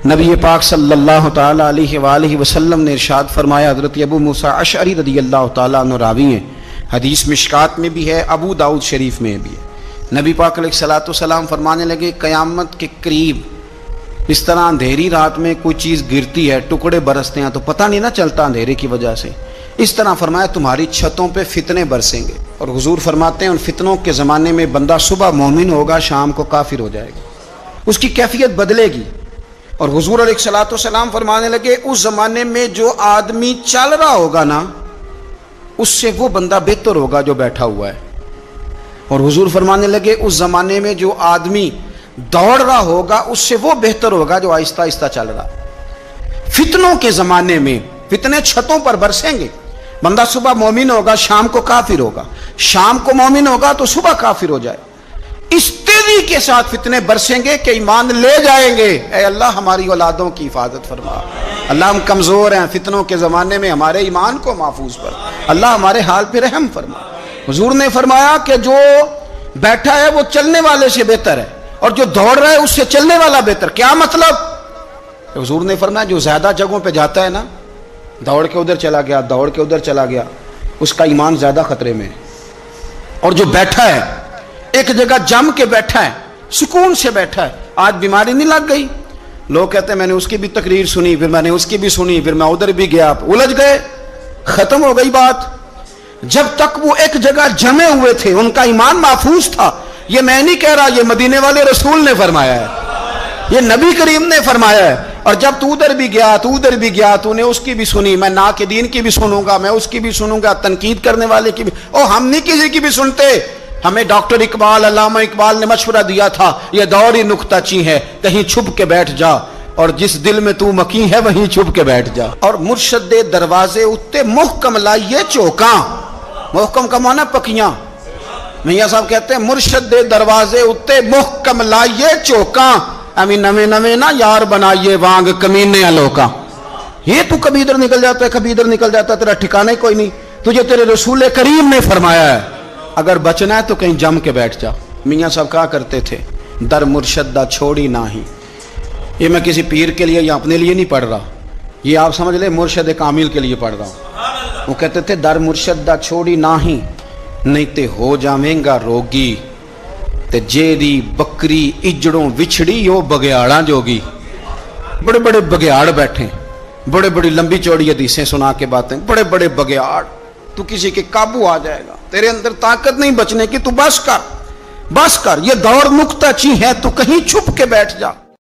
نبی پاک صلی اللہ تعالی علیہ وآلہ وسلم نے ارشاد فرمایا، حضرت ابو موسیٰ اشعری رضی اللہ تعالیٰ عنہ راوی ہیں، حدیث مشکات میں بھی ہے، ابو داؤد شریف میں بھی ہے۔ نبی پاک علیہ السلام فرمانے لگے، قیامت کے قریب اس طرح اندھیری رات میں کوئی چیز گرتی ہے، ٹکڑے برستے ہیں تو پتہ نہیں نہ چلتا اندھیرے کی وجہ سے، اس طرح فرمایا تمہاری چھتوں پہ فتنے برسیں گے۔ اور حضور فرماتے ہیں ان فتنوں کے زمانے میں بندہ صبح مومن ہوگا، شام کو کافر ہو جائے گا، اس کی کیفیت بدلے گی۔ اور حضور علیہ السلام فرمانے لگے اس زمانے میں جو آدمی چل رہا ہوگا نا، اس سے وہ بندہ بہتر ہوگا جو بیٹھا ہوا ہے۔ اور حضور فرمانے لگے اس زمانے میں جو آدمی دوڑ رہا ہوگا، اس سے وہ بہتر ہوگا جو آہستہ آہستہ چل رہا۔ فتنوں کے زمانے میں فتنے چھتوں پر برسیں گے، بندہ صبح مومن ہوگا، شام کو کافر ہوگا، شام کو مومن ہوگا تو صبح کافر ہو جائے۔ اس تیزی کے ساتھ فتنے برسیں گے کہ ایمان لے جائیں گے۔ اے اللہ ہماری اولادوں کی حفاظت فرما، اللہ ہم کمزور ہیں، فتنوں کے زمانے میں ہمارے ایمان کو محفوظ کر، اللہ ہمارے حال پہ رحم فرما۔ حضور نے فرمایا کہ جو بیٹھا ہے وہ چلنے والے سے بہتر ہے، اور جو دوڑ رہا ہے اس سے چلنے والا بہتر۔ کیا مطلب؟ حضور نے فرمایا جو زیادہ جگہوں پہ جاتا ہے نا، دوڑ کے ادھر چلا گیا، دوڑ کے ادھر چلا گیا، اس کا ایمان زیادہ خطرے میں ہے۔ اور جو بیٹھا ہے ایک جگہ جم کے بیٹھا ہے، سکون سے بیٹھا ہے، آج بیماری نہیں لگ گئی، لوگ کہتے ہیں میں نے اس کی بھی تقریر سنی، پھر میں نے اس کی بھی سنی، پھر میں ادھر بھی گیا، الجھ گئے، ختم ہو گئی بات۔ جب تک وہ ایک جگہ جمے ہوئے تھے ان کا ایمان محفوظ تھا۔ یہ میں نہیں کہہ رہا، یہ مدینے والے رسول نے فرمایا ہے، یہ نبی کریم نے فرمایا ہے۔ اور جب تو ادھر بھی گیا، تو ادھر بھی گیا، تو نے اس کی بھی سنی، میں ناقدین کی بھی سنوں گا، میں اس کی بھی سنوں گا، تنقید کرنے والے کی بھی، اور ہم نہیں کسی کی بھی سنتے۔ ہمیں ڈاکٹر اقبال، علامہ اقبال نے مشورہ دیا تھا، یہ دور ہی نکتہ چی ہے، کہیں چھپ کے بیٹھ جا، اور جس دل میں تو مکی ہے وہیں چھپ کے بیٹھ جا۔ اور مرشد دے دروازے اتے محکم لائیے چوکاں، محکم کا معنی پکیاں۔ میاں صاحب کہتے ہیں مرشد دے دروازے اتے محکم لائیے چوکاں، امی نویں نویں نہ یار بنائیے وانگ کمینے لوکاں۔ یہ تو کبھی ادھر نکل جاتا ہے، کبھی ادھر نکل جاتا ہے، تیرا ٹھکانا ہی کوئی نہیں۔ تجھے تیرے رسول کریم نے فرمایا ہے اگر بچنا ہے تو کہیں جم کے بیٹھ جا۔ میاں صاحب کہا کرتے تھے در مرشد دا چھوڑی نہ ہی۔ یہ میں کسی پیر کے لیے یا اپنے لیے نہیں پڑھ رہا، یہ آپ سمجھ لیں مرشد کامل کے لیے پڑھ رہا ہوں۔ وہ کہتے تھے در مرشد دا چھوڑی نہ ہی، نہیں تے ہو جاویں گا روگی، تے جیری بکری اجڑوں وچھڑی یو بگیاڑاں جوگی۔ بڑے بڑے بگیاڑ بیٹھے، بڑے بڑی لمبی چوڑی حدیثیں سنا کے باتیں، بڑے بڑے بگیاڑ، تو کسی کے قابو آ جائے گا، تیرے اندر طاقت نہیں بچنے کی، تو بس کر، بس کر، یہ دور نکتہ چی ہے، تو کہیں چھپ کے بیٹھ جا۔